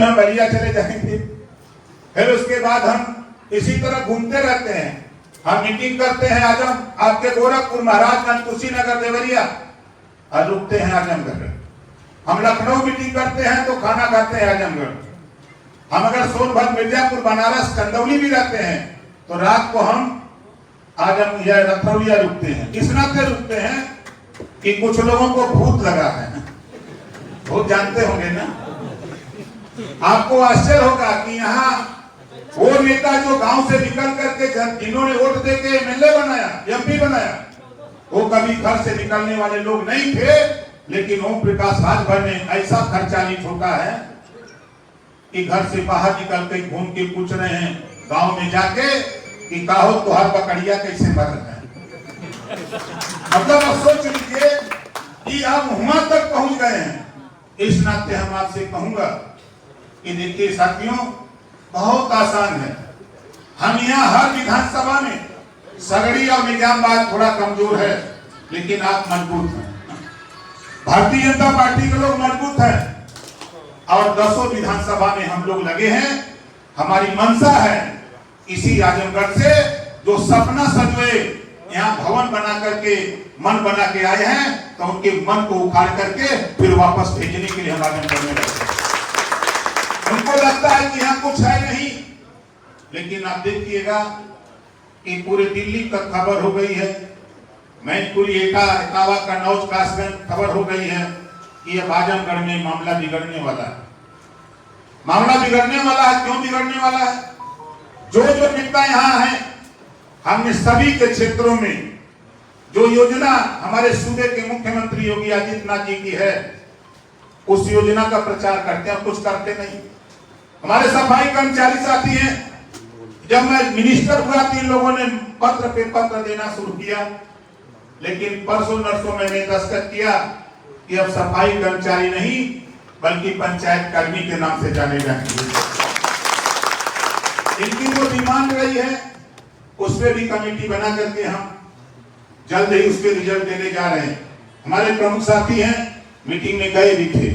हम बलिया चले जाएंगे, फिर उसके बाद हम इसी तरह घूमते रहते हैं। हम मीटिंग करते हैं आजम आपके गोरखपुर, महाराजगंज, कुशीनगर, देवरिया, और रुकते हैं आजमगढ़। हम लखनऊ मीटिंग करते हैं तो खाना खाते हैं आजमगढ़। हम अगर सोनभद्र, मिर्जापुर, बनारस, चंदौली भी रहते हैं तो रात को हम आजम या रतौलिया रुकते हैं। किस नाते रुकते हैं कि कुछ लोगों को भूत लगा है, भूत जानते होंगे ना। आपको आश्चर्य होगा कि यहाँ वो नेता जो गांव से निकल करके जिन्होंने वोट देके एमएलए बनाया, एमपी बनाया, वो कभी घर से निकलने वाले लोग नहीं थे, लेकिन ओम प्रकाश राजभर ने ऐसा खर्चा नहीं ठोका है कि घर से बाहर निकल के घूम के पूछ रहे हैं गांव में जाके कि काहो तुहार बकरिया कैसे मर रहे हैं। मतलब आप सोच लीजिए कि हम वहां तक पहुंच गए हैं। इस नाते हम आपसे कहूंगा कि देखिए साथियों, बहुत आसान है। हम यहाँ हर विधानसभा में, सगड़ी और निजामबाद थोड़ा कमजोर है, लेकिन आप मजबूत हैं। भारतीय जनता पार्टी के लोग मजबूत हैं और 10 विधानसभा में हम लोग लगे हैं। हमारी मंशा है इसी आजमगढ़ से जो सपना सजवे यहाँ भवन बना करके, मन बना के आए हैं, तो उनके मन को उखाड़ करके फिर वापस भेजने के लिए हम आजमगढ़ में लगे। उनको लगता है कि यहाँ कुछ है नहीं, लेकिन आप देखिएगा कि पूरे दिल्ली तक खबर हो गई है, मैनपुरी, इटावा, कन्नौज, कासगंज खबर हो गई है कि अब आजमगढ़ में मामला बिगड़ने वाला है। मामला बिगड़ने वाला है। क्यों बिगड़ने वाला है? जो नेता यहाँ हैं, हमने सभी के क्षेत्रों में जो योजना हमारे सूबे के मुख्यमंत्री योगी आदित्यनाथ जी की है, उस योजना का प्रचार करते हैं, कुछ करते नहीं। हमारे सफाई कर्मचारी साथी हैं, जब मैं मिनिस्टर हुआ तो इन लोगों ने पत्र पे पत्र देना शुरू किया, लेकिन परसों नरसों मैंने दस्तखत किया कि अब सफाई कर्मचारी नहीं बल्कि पंचायत कर्मी के नाम से जाने जाएंगे। इनकी जो डिमांड रही है उस पर भी कमेटी बना करके हम जल्द ही उसके रिजल्ट देने जा रहे हैं। हमारे प्रमुख साथी हैं, मीटिंग में गए भी थे।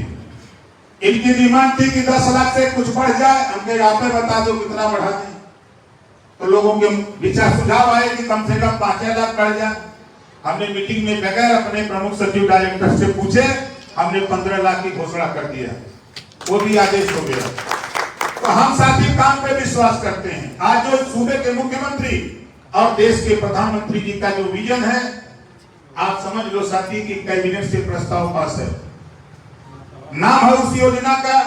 इनकी डिमांड थी कि 10 लाख से कुछ बढ़ जाए। हमने आप बता दो कितना बढ़ा दें, तो लोगों के विचार सुझाव आए कि कम से कम 5 लाख बढ़ जाए। हमने मीटिंग में बगैर अपने प्रमुख सचिव डायरेक्टर से पूछे हमने 15 लाख की घोषणा कर दिया, वो भी आदेश हो गया। तो हम साथी काम पे विश्वास करते हैं। आज जो सूबे के मुख्यमंत्री और देश के प्रधानमंत्री जी का जो विजन है, आप समझ लो साथी कि कैबिनेट से प्रस्ताव पास है। नाम है उस योजना का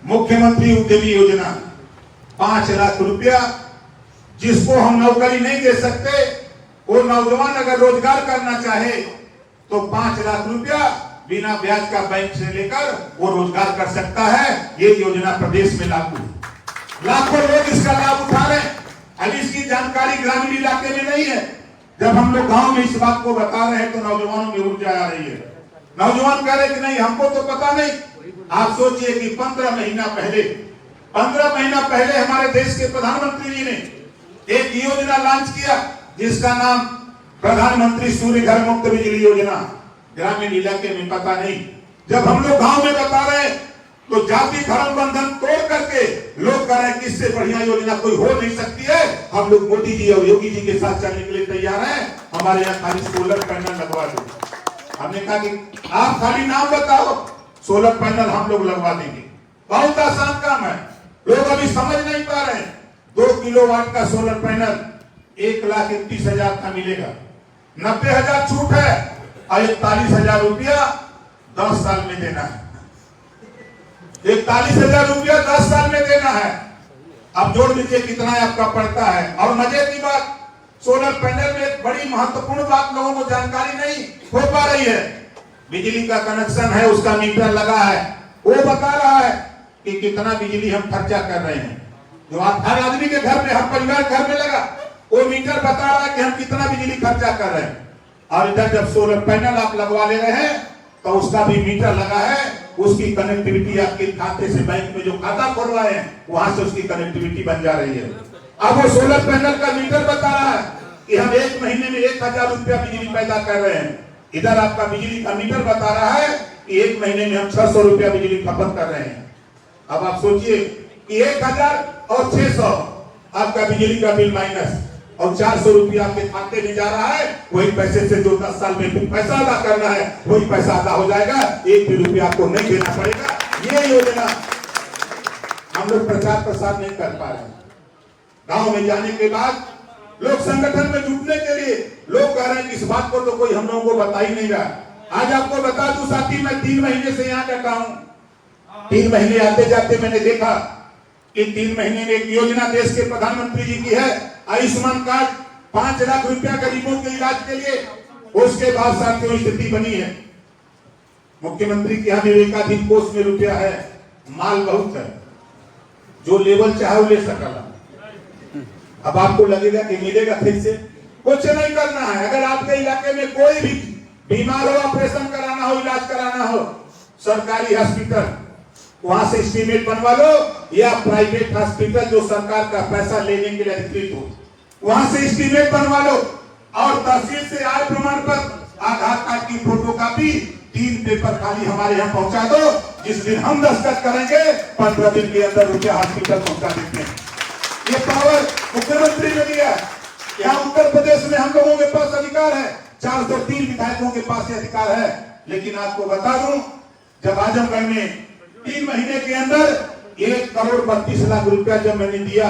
मुख्यमंत्री उद्यमी योजना। 5 लाख रुपया, जिसको हम नौकरी नहीं दे सकते, वो नौजवान अगर रोजगार करना चाहे तो 5 लाख रुपया बिना ब्याज का बैंक से लेकर वो रोजगार कर सकता है। ये योजना प्रदेश में लागू है। लाखों लोग इसका लाभ उठा रहे हैं। अभी इसकी जानकारी ग्रामीण इलाके में नहीं है। जब हम लोग गांव में इस बात को बता रहे हैं तो नौजवानों में ऊर्जा आ रही है। नौजवान कह रहे कि नहीं, हमको तो पता नहीं। आप सोचिए कि 15 महीना पहले हमारे देश के प्रधानमंत्री जी ने एक योजना लॉन्च किया जिसका नाम प्रधानमंत्री सूर्य घर मुक्त बिजली योजना। ग्रामीण इलाके में पता नहीं। जब हम लोग गांव में बता रहे तो जाति धर्म बंधन तोड़ करके लोग कह रहे हैं कि इससे बढ़िया योजना कोई हो नहीं सकती है। हम लोग मोदी जी और योगी जी के साथ चलने के लिए तैयार हैं। हमारे यहाँ खाली सोलर पैनल लगवा दो। हमने कहा कि आप खाली नाम बताओ, सोलर पैनल हम लोग लगवा देंगे। बहुत आसान काम है, लोग अभी समझ नहीं पा रहे हैं। 2 किलोवाट का सोलर पैनल 1,31,000 का मिलेगा। 90,000 छूट है और 41,000 रुपया 10 साल में देना है। 41,000 रुपया 10 साल में देना है। अब जोड़ लीजिए कितना आपका पड़ता है। और मजे की बात, सोलर पैनल में एक बड़ी महत्वपूर्ण बात लोगों को जानकारी नहीं हो पा रही है। बिजली का कनेक्शन है, उसका मीटर लगा है, वो बता रहा है कि कितना बिजली हम खर्चा कर रहे हैं। जो हर आदमी के घर में, हर परिवार घर में लगा, वो मीटर बता रहा है कि हम कितना बिजली खर्चा कर रहे हैं। और इधर जब सोलर पैनल आप लगवा ले रहे हैं तो उसका भी मीटर लगा है, उसकी कनेक्टिविटी आपके खाते से, बैंक में जो खाता खोलवाए हैं वहां से उसकी कनेक्टिविटी बन जा रही है। अब वो सोलर पैनल का मीटर बता रहा है कि हम 1 महीने में 1,000 रुपया बिजली पैदा कर रहे हैं। इधर आपका बिजली का मीटर बता रहा है कि 1 महीने में हम 600 रुपया बिजली खपत कर रहे हैं। अब आप सोचिए कि 1600 आपका बिजली का बिल माइनस और 400 रुपया आपके खाते में जा रहा है, वही पैसे से जो 10 साल में पैसा अदा करना है वही पैसा अदा हो जाएगा, 1 भी रुपया आपको नहीं देना पड़ेगा। ये योजना हम लोग प्रचार प्रसार नहीं कर पा रहे। गांव में जाने के बाद लोग संगठन में जुटने के लिए लोग कह रहे हैं कि इस बात को तो कोई हम लोगों को बता ही नहीं रहा। आज आपको बता दूं साथी, मैं 3 महीने से यहाँ बैठा हूँ। 3 महीने आते जाते मैंने देखा कि 3 महीने में एक योजना देश के प्रधानमंत्री जी की है, आयुष्मान कार्ड, 5 लाख रुपया गरीबों के इलाज के लिए। उसके बाद साथियों स्थिति बनी है, मुख्यमंत्री के यहाँ विवेकाधीन कोष में रुपया है, माल बहुत है, जो लेवल चाहे वो ले सकला। अब आपको लगेगा कि मिलेगा फिर से, कुछ नहीं करना है। अगर आपके इलाके में कोई भी बीमार हो, ऑपरेशन कराना हो, इलाज कराना हो, सरकारी हॉस्पिटल वहां से एस्टीमेट बनवा लो, या प्राइवेट हॉस्पिटल जो सरकार का पैसा लेने के लिए अधिकृत हो, वहां से एस्टीमेट बनवा लो। और तहसील से आय प्रमाण पत्र, आधार कार्ड की फोटोकॉपी, 3 पेपर खाली हमारे यहाँ पहुंचा दो। जिस दिन हम दस्तखत करेंगे 15 दिन के अंदर रुपया हॉस्पिटल पहुंचा देते हैं। ये पावर मुख्यमंत्री ने दिया। यहाँ उत्तर प्रदेश में हम लोगों के पास अधिकार है, 403 विधायकों के पास ये अधिकार है। लेकिन आपको बता दूं, जब आजमगढ़ में 3 महीने के अंदर 1,32,00,000 रुपया जब मैंने दिया,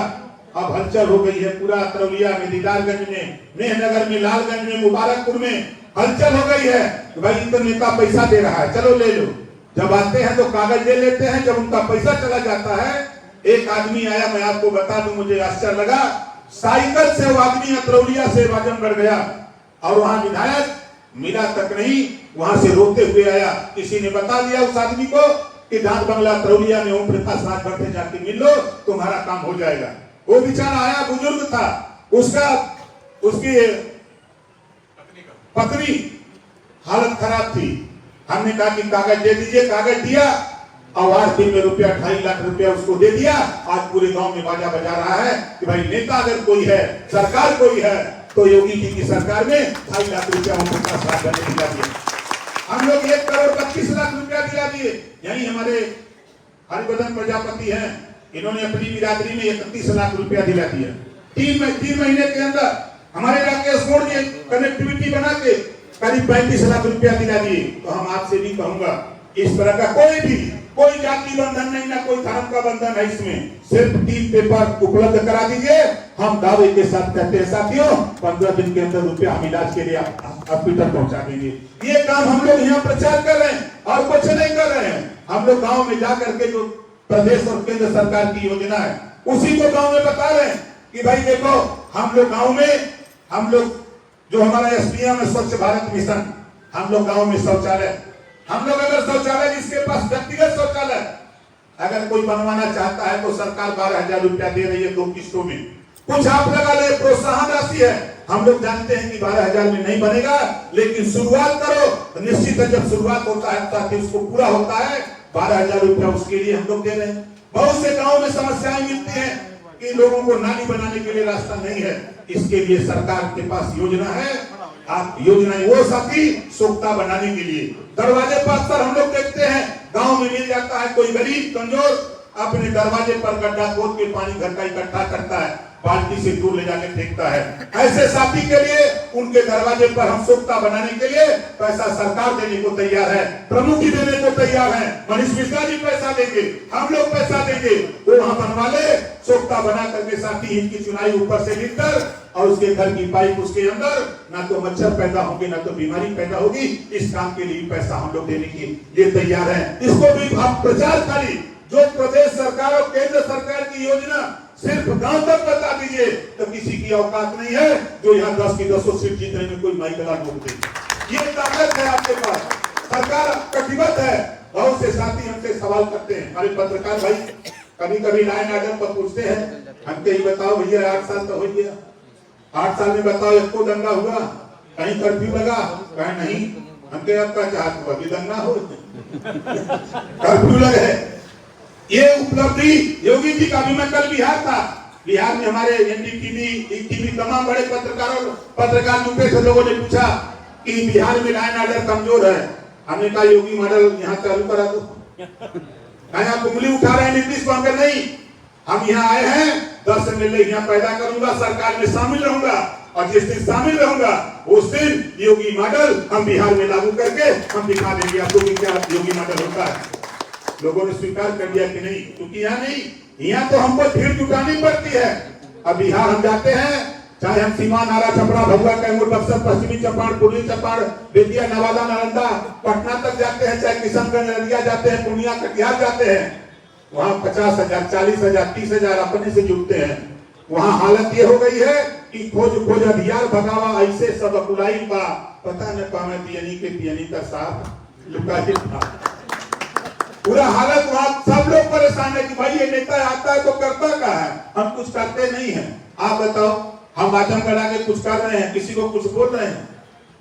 अब हलचल हो गई है पूरा तरौलिया में, दीदारगंज में, मेहनगर में, लालगंज में, मुबारकपुर में हलचल हो गई है कि भाई इनका नेता पैसा दे रहा है, चलो ले लो। जब आते हैं तो कागज ले लेते हैं, जब उनका पैसा चला जाता है। एक आदमी आया, मैं आपको बता दूं, मुझे आश्चर्य लगा, साइकिल से वो आदमी तरौलिया से आजमगढ़ गया और वहां विधायक मिला तक नहीं, वहां से रोते हुए आया। किसी ने बता दिया उस आदमी को कि डाक बंगला तरौलिया में ओम प्रकाश राजभर से जाके मिल लो, तुम्हारा काम हो जाएगा। वो बेचारा आया, बुजुर्ग था, उसकी पत्नी हालत खराब थी। हमने कहा कि कागज दे दीजिए, कागज दिया और 8 दिन में रुपया 2.5 लाख रुपया उसको दे दिया। आज पूरे गांव में बाजा बजा रहा है कि भाई नेता अगर कोई है, सरकार कोई है, तो योगी जी की सरकार में 2.5 लाख रुपया उनका साथ करने दिला दिया। हम लोग 1,25,00,000 रुपया दिला दिए। यही हमारे हरिवर्धन प्रजापति हैं, इन्होंने अपनी बिरादरी में 31 लाख रुपया दिला दिया। 3 महीने के अंदर हमारे इलाके में कनेक्टिविटी बना के करीब 35 लाख रुपया दिला दिए। तो हम आपसे भी कहूंगा, इस तरह का कोई जाति बंधन नहीं, ना कोई धर्म का बंधन है इसमें, सिर्फ 3 पेपर उपलब्ध करा दीजिए। हम दावे के साथ कहते हैं साथियों, 15 दिन के अंदर रुपया हम इलाज के लिए हॉस्पिटल पहुंचा देंगे। ये काम हम लोग यहाँ प्रचार कर रहे हैं और कुछ नहीं कर रहे हैं। हम लोग गाँव में जाकर के जो प्रदेश और केंद्र सरकार की योजना है उसी को गाँव में बता रहे हैं कि भाई देखो, हम लोग गाँव में, हम लोग जो हमारा एसपीएम है स्वच्छ भारत मिशन, हम लोग गाँव में शौचालय, हम लोग अगर शौचालय, जिसके पास व्यक्तिगत शौचालय अगर कोई बनवाना चाहता है तो सरकार 12,000 रुपया दे रही है 2 किस्तों में। कुछ आप लगा ले, प्रोत्साहन राशि है। हम लोग जानते हैं कि 12,000 में नहीं बनेगा, लेकिन शुरुआत करो। निश्चित है, जब शुरुआत होता है ताकि उसको पूरा होता है, 12,000 रुपया उसके लिए हम लोग दे रहे हैं। बहुत से गाँव में समस्याएं मिलती है कि लोगों को नाली बनाने के लिए रास्ता नहीं है, इसके लिए सरकार के पास योजना है। आप योजनाएं वो साथी सोख्ता बनाने के लिए दरवाजे पर अक्सर हम लोग देखते हैं, गांव में मिल जाता है कोई गरीब कमजोर अपने दरवाजे पर गड्ढा खोद के पानी घर का इकट्ठा करता है, बाल्टी से दूर ले जाके फेंकता है। ऐसे साथी के लिए उनके दरवाजे पर हम सोख्ता बनाने के लिए पैसा सरकार देने को तैयार है, प्रमुख जी देने को तैयार है, मनीष मिश्रा जी पैसा देंगे, हम लोग पैसा देंगे। वो वहां बनवा ले, सोख्ता बना करके साथी इनकी चुनाई ऊपर से गिरकर और उसके घर की पाइप उसके अंदर, ना तो मच्छर पैदा होंगे ना तो बीमारी पैदा होगी। इस काम के लिए पैसा हम लोग देने के लिए तैयार है। इसको भी आप प्रचार खाली जो प्रदेश सरकार और केंद्र सरकार की योजना सिर्फ गांव तक बता दीजिए, तो किसी की औकात नहीं है जो यहाँ 10 की 10 सीट जीतने में कोई माइकला रोक दे। ये ताकत है आपके पास, सरकार कटिबद्ध है। बहुत से साथी हमसे सवाल करते हैं, हमारे पत्रकार भाई कभी कभी लाइन आर्डर पर पूछते हैं, हमसे ही बताओ भैया 8 साल तो हो गया, 8 साल में बताओ इसको दंगा हुआ, कहीं कर्फ्यू लगा, कहीं नहीं, हमके आपका चाहत हुआ कि दंगा हो, कर्फ्यू लगे। ये उपलब्धि योगी जी का भी। मैं कल बिहार था, बिहार में हमारे एनडीटीवी तमाम बड़े पत्रकार जुटे थे। लोगों ने पूछा कि बिहार में लाइन आर्डर कमजोर है, हमने कहा योगी मॉडल यहाँ चालू करा दो। कहीं आप उंगली उठा रहे हैं नीतीश कुमार, नहीं, हम यहाँ आए हैं 10 एमएलए यहाँ पैदा करूंगा, सरकार में शामिल रहूंगा, और जिस दिन शामिल रहूंगा उस दिन योगी मॉडल हम बिहार में लागू करके हम दिखा देंगे आपको कि क्या योगी मॉडल होता है। लोगों ने स्वीकार कर लिया कि नहीं, क्योंकि यहाँ नहीं, यहाँ तो हमको भीड़ जुटानी पड़ती है। अब बिहार हम जाते हैं, चाहे हम सीवान, आरा, छपरा, भभुआ, कैमूर, बक्सर, पश्चिमी चंपारण, पूर्वी चंपारण, बेतिया, नवादा, नालंदा, पटना तक जाते हैं, चाहे किशनगंज, अररिया जाते हैं, पूर्णिया, कटिहार जाते हैं, वहाँ 50,000, 40,000, 30,000 अपने से जुटते हैं। वहाँ हालत ये हो गई है कि खोज खोज अभियान भगावा ऐसे सब अकुलाई बा, पता न पावे पियनी के पियनी का साथ लुका ही था। पूरा हालत वहाँ सब लोग परेशान है कि भाई ये नेता आता है तो करता क्या है, हम कुछ करते नहीं है। आप बताओ, हम आजमगढ़ आके कुछ कर रहे हैं, किसी को कुछ बोल रहे हैं,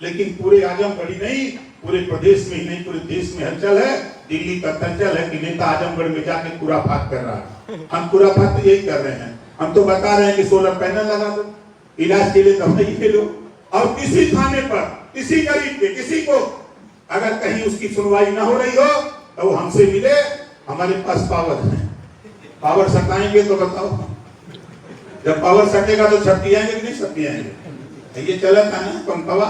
लेकिन पूरे आजमगढ़ ही नहीं, पूरे प्रदेश में ही नहीं, पूरे देश में हलचल है। दिल्ली तक हलचल है कि नेता आजमगढ़ में जाके खुराफात कर रहा है। हम खुराफात तो यही कर रहे हैं, हम तो बता रहे हैं कि सोलर पैनल लगा दो, इलाज के लिए दवाई ले लो, और किसी थाने पर किसी गरीब के किसी को अगर कहीं उसकी सुनवाई ना हो रही हो तो वो हमसे मिले, हमारे पास पावर है। पावर सटाएंगे तो बताओ, जब पावर सटेगा तो छपटी आएंगे कि नहीं छपटी आएंगे? ये चला था ना पंपवा,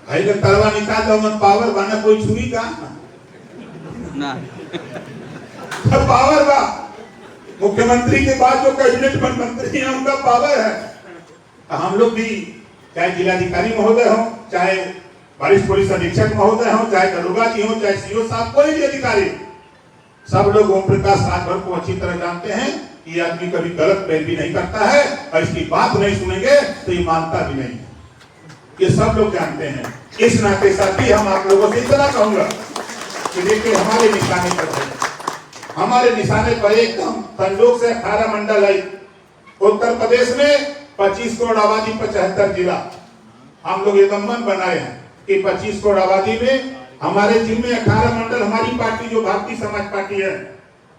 भाई का तरवा निकाल दो मत, पावर बना कोई छुरी का ना तो पावर बा। मुख्यमंत्री के बाद जो कैबिनेट मंत्री है उनका पावर है। हम लोग भी, चाहे जिलाधिकारी महोदय हो, चाहे वरिष्ठ पुलिस अधीक्षक महोदय हो, चाहे दरोगा जी हो, चाहे सीओ साहब, कोई भी अधिकारी, सब लोग ओम प्रकाश राजभर को अच्छी तरह जानते हैं कि ये आदमी कभी गलत पैरवी नहीं करता है, और इसकी बात नहीं सुनेंगे तो ये मानता भी नहीं, ये सब लोग जानते हैं। इस नाते साथ ही हम आप लोगों से इतना कहूंगा कि देखिए हमारे निशाने पर है, हमारे निशाने पर एकदम संजोग से 18 मंडल है। उत्तर प्रदेश में 25 करोड़ आबादी, 75 जिला, हम लोग एकदम मन बनाए हैं कि 25 करोड़ आबादी में हमारे जिले में 18 मंडल, हमारी पार्टी जो भारतीय समाज पार्टी है,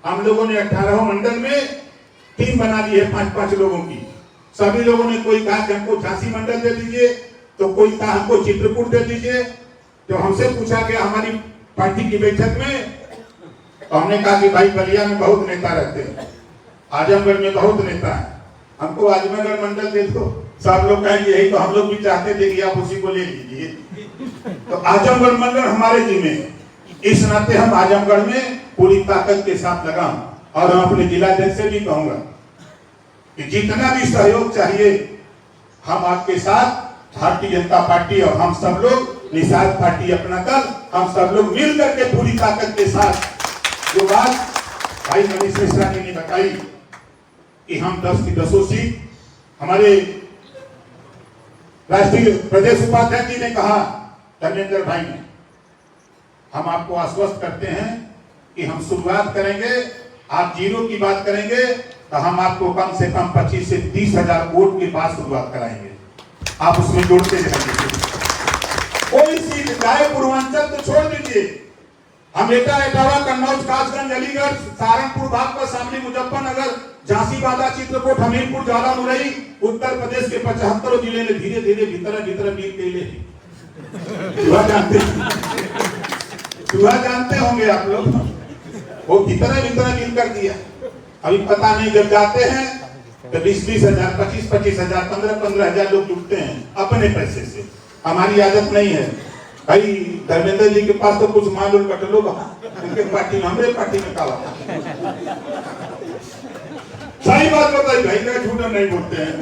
हम लोगों ने 18 मंडल में टीम बना दी है 5-5 लोगों की। सभी लोगों ने, कोई कहा कि हमको झांसी मंडल दे दीजिए, तो कोई कहा हमको चित्रकूट दे दीजिए। तो हमसे पूछा गया हमारी पार्टी की बैठक में, तो हमने कहा कि भाई बलिया में बहुत नेता रहते हैं, आजमगढ़ में बहुत नेता है, हमको आजमगढ़ मंडल दे दो। सब लोग कहेंगे यही तो हम लोग भी चाहते थे कि आप उसी को ले लीजिए। तो आजमगढ़ मंडल हमारे जिले में, इस नाते हम आजमगढ़ में पूरी ताकत के साथ लगाऊं, और हम अपने जिलाध्यक्ष से भी कहूंगा कि जितना भी सहयोग चाहिए हम आपके साथ, भारतीय जनता पार्टी और हम सब लोग, निषाद पार्टी अपना दल, हम सब लोग मिल करके पूरी ताकत के साथ, जो बात भाई मनीष मिश्रा जी ने बताई कि हम 10 की 10 सीट, हमारे राष्ट्रीय प्रदेश उपाध्यक्ष जी ने कहा, धर्मेंद्र भाई ने, हम आपको आश्वस्त करते हैं कि हम शुरुआत करेंगे, आप जीरो की बात करेंगे तो हम आपको कम से कम 25 से 30,000 वोट के पास शुरुआत कराएंगे, आप उसमें जोड़ते जाएंगे। कोई सीट चाहे पूर्वांचल तो छोड़ दीजिए, हम एटा, एटावा, कन्नौज, कासगंज, अलीगढ़, सहारनपुर, बागपत, शामली, मुजफ्फरनगर, झांसी, बांदा, चित्रकूट, हमीरपुर, ज्वाला, मुरई, उत्तर प्रदेश के 75 जिले में धीरे धीरे भीतर मिल के ले जानते होंगे आप लोग, वो भीतर मिल कर दिया। अभी पता नहीं, जब जाते हैं तो 20,000, 25,000, 15,000 लोग जुटते हैं अपने पैसे से। हमारी आदत नहीं है भाई, धर्मेंद्र जी के पास तो कुछ माल और कटलो, उनके पार्टी में, हमारे पार्टी में का सही बात बताई भाई, क्या झूठ नहीं बोलते हैं।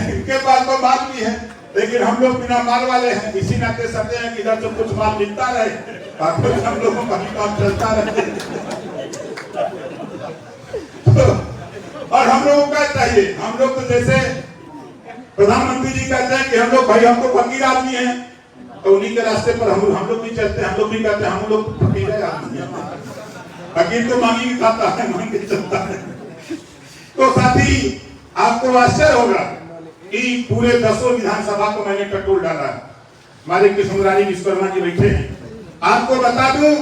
इनके पास तो माल भी है, लेकिन हम लोग बिना माल वाले हैं, इसी नाते सकते हैं कि इधर से कुछ माल मिलता रहे, हम लोगों का भी काम चलता रहे। और हम लोगों का चाहिए, हम लोग तो जैसे प्रधानमंत्री जी कहते हैं कि हम लोग भाई, हम तो फकीर आदमी हैं, तो उन्हीं के रास्ते पर हम लोग भी चलते हैं। हम लोग भी कहते हैं हम लोग फकीर आदमी हैं, फकीर तो मांगी खाता है, मांग के चलता है। तो साथी, आपको आश्चर्य होगा कि पूरे 10 विधानसभा को मैंने टटोल डाला है। हमारे कृष्णमुरारी विश्वकर्मा जी बैठे हैं, आपको बता दूं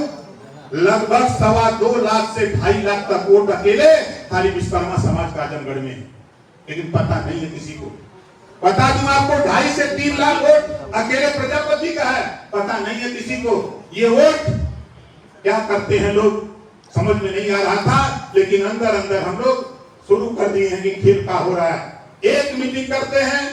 लगभग 2.25 लाख से 2.5 लाख तक वोट अकेले खाली विश्वकर्मा समाज का आजमगढ़ में, लेकिन पता नहीं है किसी को। बता दूं आपको 2.5 से 3 लाख वोट अकेले प्रजापति का है, पता नहीं है किसी को। ये वोट क्या करते हैं लोग समझ में नहीं आ रहा था, लेकिन अंदर अंदर हम लोग शुरू कर दिए हैं कि खेल का हो रहा है। एक मीटिंग करते हैं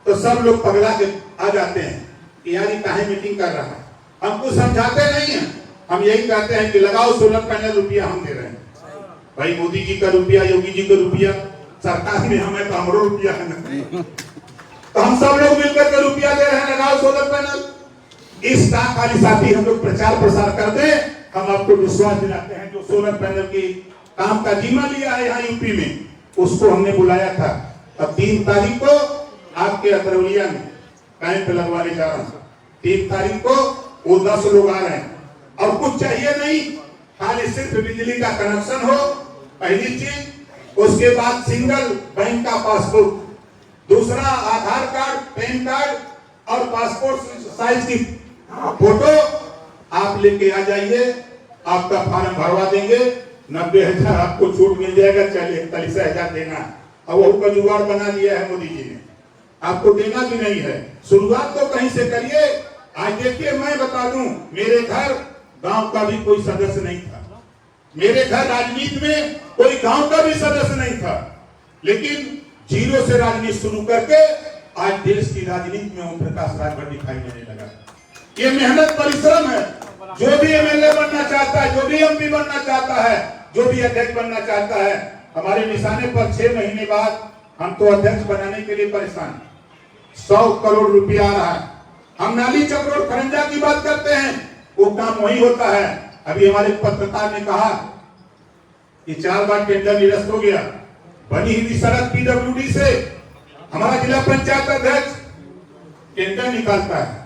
तो सब लोग पगला के आ जाते हैं कि यार ये काहे मीटिंग कर रहा है। हमको समझाते नहीं है, हम यही कहते हैं कि लगाओ सोलर पैनल, रुपया हम दे रहे हैं। भाई मोदी जी का रुपया, योगी जी का रुपया, सरकार में हमें तो हमरो रुपया है ना, तो हम सब लोग मिलकर के रुपया दे रहे हैं, लगाओ सोलर पैनल। इस काम खाली साथी हम लोग प्रचार प्रसार कर दे, हम आपको विश्वास दिलाते हैं। जो सोलर पैनल की काम का जिम्मा लिया है यहाँ यूपी में, उसको हमने बुलाया था। अब 3 तारीख को आपके अतरौलिया में कैंप लगवाने जा रहा हूँ। 3 तारीख को वो 10 लोग आ रहे हैं और कुछ चाहिए नहीं, खाली सिर्फ बिजली का कनेक्शन हो, पहली चीज। उसके बाद सिंगल बैंक का पासबुक, दूसरा आधार कार्ड, पैन कार्ड और पासपोर्ट साइज की फोटो आप लेके आ जाइए। आपका फॉर्म भरवा देंगे, 90,000 आपको छूट मिल जाएगा। चलिए 41,000 देना, अब वो का जुगाड़ बना लिया है मोदी जी ने, आपको देना भी नहीं है। शुरुआत तो कहीं से करिए। आज देखिए, मैं बता दूं, मेरे घर गांव का भी कोई सदस्य नहीं था, मेरे घर राजनीति में कोई गांव का भी सदस्य नहीं था, लेकिन जीरो से राजनीति शुरू करके आज देश की राजनीति में ओम प्रकाश राजभर दिखाई देने लगा। ये मेहनत परिश्रम है। जो भी एमएलए बनना चाहता है, जो भी एमपी बनना चाहता है, जो भी अध्यक्ष बनना चाहता है, हमारे निशाने पर 6 महीने बाद हम तो अध्यक्ष बनाने के लिए परेशान। 100 करोड़ रुपया आ रहा है। हम नाली चक्रोड़ खरंजा की बात करते हैं, वो काम वही होता है। अभी हमारे पत्रकार ने कहा कि 4 बार टेंडर निरस्त हो गया। बनी हुई सड़क पीडब्ल्यूडी से हमारा जिला पंचायत अध्यक्ष टेंडर निकालता है,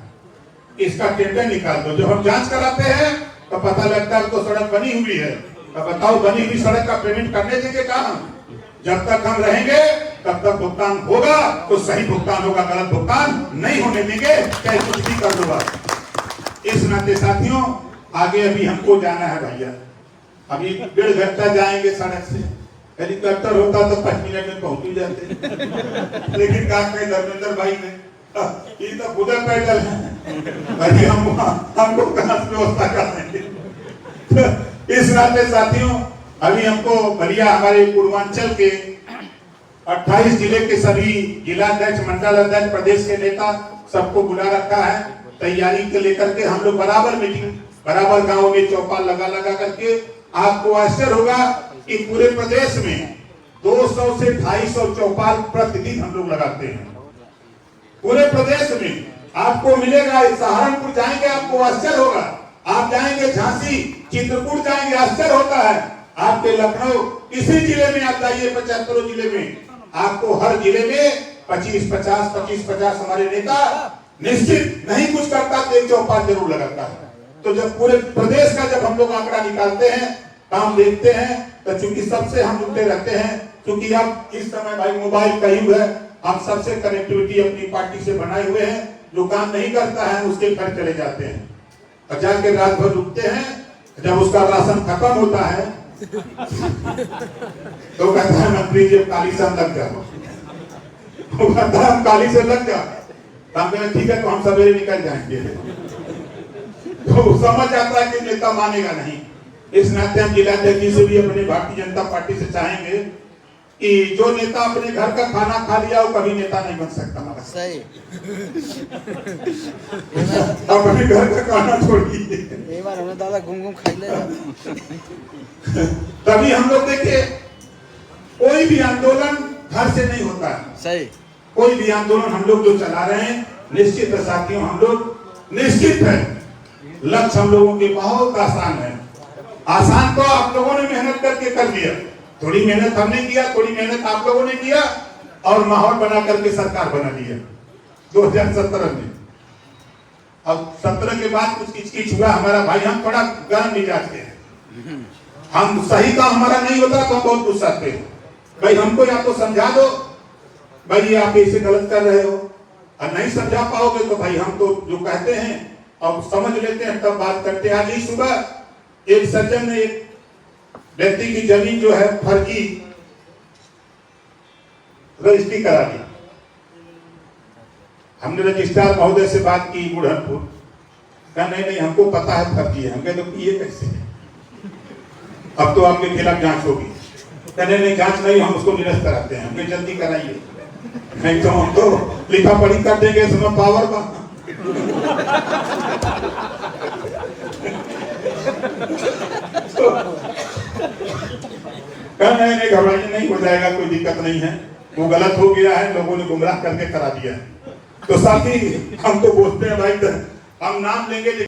इसका टेंडर निकाल दो। जब हम जांच कराते हैं तो पता लगता है तो सड़क बनी हुई है। तो बताओ, बनी हुई सड़क का पेमेंट करने देंगे कहां? जब तक हम रहेंगे तब तक भुगतान होगा तो सही भुगतान होगा, गलत भुगतान नहीं होने देंगे, चाहे कुछ भी कर दो। इस नाते साथियों, आगे अभी हमको जाना है भैया। अभी 1.5 घंटा जाएंगे सड़क से। हेलीकॉप्टर होता तो 5 मिनट में पहुंच ही जाते, लेकिन क्या कहें धर्मेंद्र भाई ने, ये तो खुदा पैदल है, हमको कहां से व्यवस्था करेंगे। इस नाते साथियों, अभी हमको बलिया हमारे पूर्वांचल के 28 जिले के सभी जिलाध्यक्ष, मंडल अध्यक्ष, प्रदेश के नेता सबको बुला रखा है। तैयारी के लेकर के हम लोग बराबर मीटिंग, बराबर गांव में चौपाल लगा लगा करके, आपको आश्चर्य होगा कि पूरे प्रदेश में 200 से 250 चौपाल प्रतिदिन हम लोग लगाते हैं। पूरे प्रदेश में आपको मिलेगा। सहारनपुर जाएंगे आपको आश्चर्य होगा, आप जाएंगे झांसी, चित्रकूट जाएंगे आश्चर्य होता है, आपके लखनऊ, किसी जिले में आप जाइए, 75 जिले में आपको हर जिले में 25-50 हमारे नेता निश्चित नहीं कुछ करता तो एक चौपाल जरूर लगाता है। तो जब पूरे प्रदेश का जब हम लोग आंकड़ा निकालते हैं, काम देखते हैं, तो चूंकि सबसे हम जुड़ते रहते हैं, क्योंकि अब इस समय भाई मोबाइल का युग है, हम सबसे कनेक्टिविटी अपनी पार्टी से बनाए हुए हैं। जो काम नहीं करता है उसके घर चले जाते हैं और जाके रात भर रुकते हैं। जब उसका राशन खत्म होता है तो कहता है मंत्री जी काली से हम लग जाओ, वो कहता है हम काली से लग जाओ। हम कहें ठीक है, तो हम सवेरे निकल जाएंगे। तो समझ आता है कि नेता मानेगा नहीं। इस नाते हम जिलाध्यक्ष जी से भी अपने भारतीय जनता पार्टी से चाहेंगे कि जो नेता अपने घर का खाना खा लिया वो कभी नेता नहीं बन सकता। सही। अपने घर का खाना छोड़िए, एक बार हमने दादा घूम खाई ले। तभी हम लोग देखिए, कोई भी आंदोलन घर से नहीं होता है। सही। कोई भी आंदोलन हम लोग जो चला रहे हैं, निश्चित है साथियों, हम लोग निश्चित है लक्ष्य हम लोगों के बहुत आसान है। आसान तो आप लोगों ने मेहनत करके कर दिया, थोड़ी मेहनत हमने किया, थोड़ी मेहनत आप लोगों ने किया और माहौल बना करके सरकार बना लिया 2017 में। अब 17 के बाद कुछ किचकिच हुआ हमारा भाई, हम थोड़ा गर्म मिजाज के हैं, हम सही काम हमारा नहीं होता तो हम बहुत गुस्सा आते हैं। भाई हमको या तो समझा दो, भाई ये आप ऐसे गलत कर रहे हो, और नहीं समझा पाओगे तो भाई हम तो जो कहते हैं अब समझ लेते हैं, तब बात करते हैं। आज ही सुबह एक सज्जन ने एक व्यक्ति की जमीन जो है फर्जी रजिस्ट्री करा दी। हमने रजिस्ट्रार महोदय से बात की बुढ़नपुर, कहा नहीं हमको पता है फर्जी है। हम कहते ये कैसे है? अब तो आपके खिलाफ जांच होगी। कहने नहीं जांच नहीं, हम उसको निरस्त कराते हैं, हमें जल्दी कराइए, नहीं तो हम तो लिखा पढ़ी कर देंगे, इसमें पावर बा। नहीं घबराइए, नहीं हो जाएगा, कोई दिक्कत नहीं है, वो गलत हो गया है, लोगों ने गुमराह करके करा दिया है। तो साथी हम तो बोलते हैं भाई हम नाम लेंगे